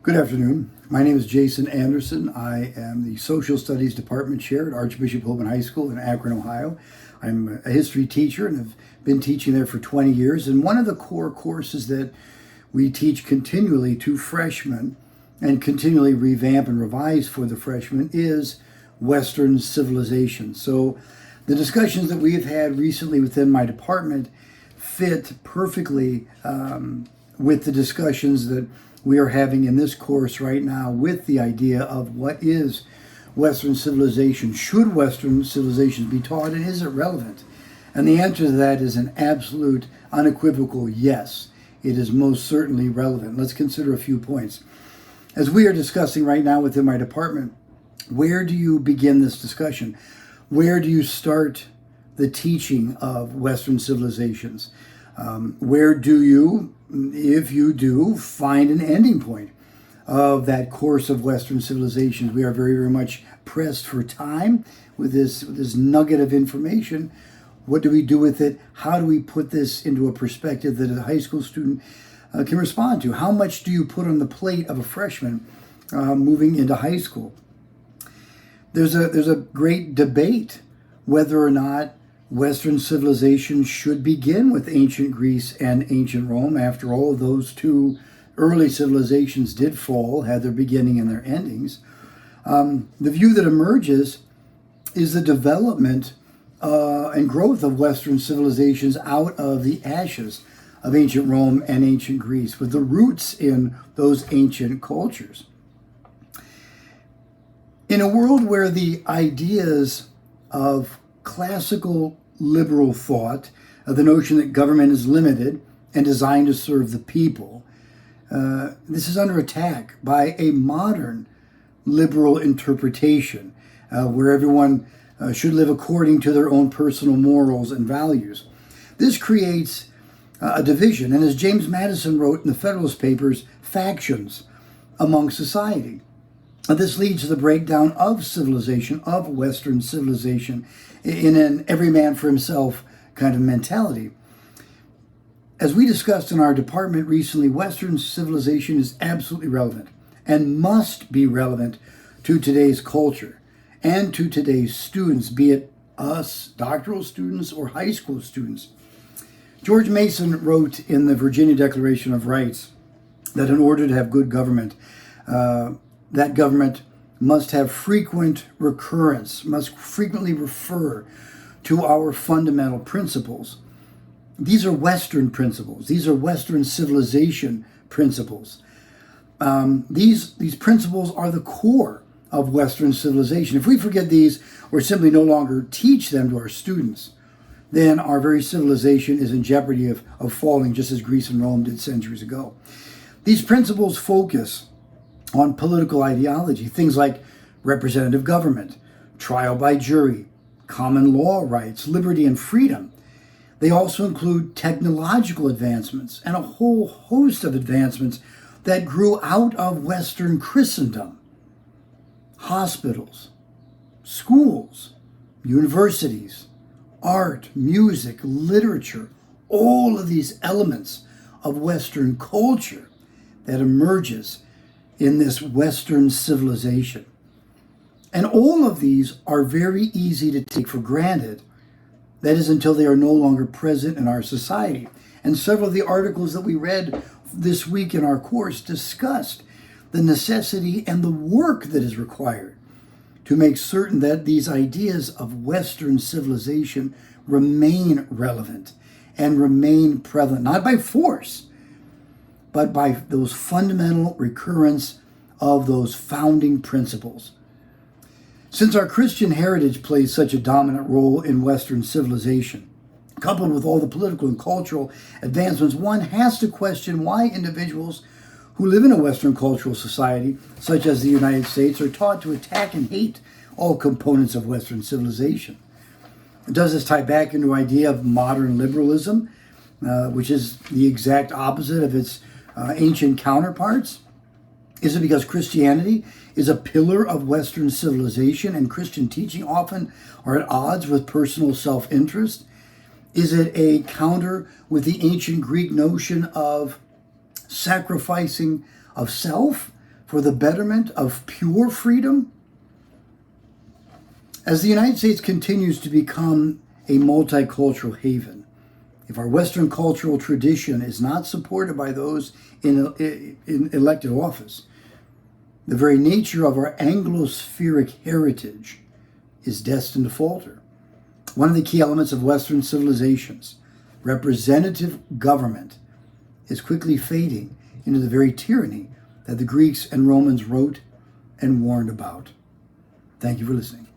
Good afternoon. My name is Jason Anderson. I am the Social Studies Department Chair at Archbishop Holman High School in Akron, Ohio. I'm a history teacher and have been teaching there for 20 years. And one of the core courses that we teach continually to freshmen and continually revamp and revise for the freshmen is Western civilization. So the discussions that we have had recently within my department fit perfectly with the discussions that we are having in this course right now with the idea of what is Western civilization. Should Western civilizations be taught, and is it relevant? And the answer to that is an absolute, unequivocal yes. It is most certainly relevant. Let's consider a few points. As we are discussing right now within my department, where do you begin this discussion? Where do you start the teaching of Western civilizations? Where do you, if you do, find an ending point of that course of Western civilizations? We are very, very much pressed for time with this nugget of information. What do we do with it? How do we put this into a perspective that a high school student can respond to? How much do you put on the plate of a freshman moving into high school? There's a great debate whether or not Western civilization should begin with ancient Greece and ancient Rome. After all, those two early civilizations did fall, had their beginning and their endings. The view that emerges is the development and growth of Western civilizations out of the ashes of ancient Rome and ancient Greece, with the roots in those ancient cultures. In a world where the ideas of classical liberal thought, the notion that government is limited and designed to serve the people, this is under attack by a modern liberal interpretation where everyone should live according to their own personal morals and values. This creates a division, and as James Madison wrote in the Federalist Papers, factions among society. This leads to the breakdown of civilization, of Western civilization, in an every man for himself kind of mentality. As we discussed in our department recently, Western civilization is absolutely relevant and must be relevant to today's culture and to today's students, be it us, doctoral students, or high school students. George Mason wrote in the Virginia Declaration of Rights that in order to have good government, that government must have frequent recurrence, must frequently refer to our fundamental principles. These are Western principles. These are Western civilization principles. These principles are the core of Western civilization. If we forget these or simply no longer teach them to our students, then our very civilization is in jeopardy of falling, just as Greece and Rome did centuries ago. These principles focus on political ideology, things like representative government, trial by jury, common law rights, liberty and freedom. They also include technological advancements and a whole host of advancements that grew out of Western Christendom. Hospitals, schools, universities, art, music, literature, all of these elements of Western culture that emerges in this Western civilization. And all of these are very easy to take for granted. That is, until they are no longer present in our society. And several of the articles that we read this week in our course discussed the necessity and the work that is required to make certain that these ideas of Western civilization remain relevant and remain prevalent, not by force, but by those fundamental recurrence of those founding principles. Since our Christian heritage plays such a dominant role in Western civilization, coupled with all the political and cultural advancements, one has to question why individuals who live in a Western cultural society, such as the United States, are taught to attack and hate all components of Western civilization. Does this tie back into the idea of modern liberalism, which is the exact opposite of its ancient counterparts? Is it because Christianity is a pillar of Western civilization and Christian teaching often are at odds with personal self-interest? Is it a counter with the ancient Greek notion of sacrificing of self for the betterment of pure freedom? As the United States continues to become a multicultural haven, if our Western cultural tradition is not supported by those in elected office, the very nature of our Anglospheric heritage is destined to falter. One of the key elements of Western civilizations, representative government, is quickly fading into the very tyranny that the Greeks and Romans wrote and warned about. Thank you for listening.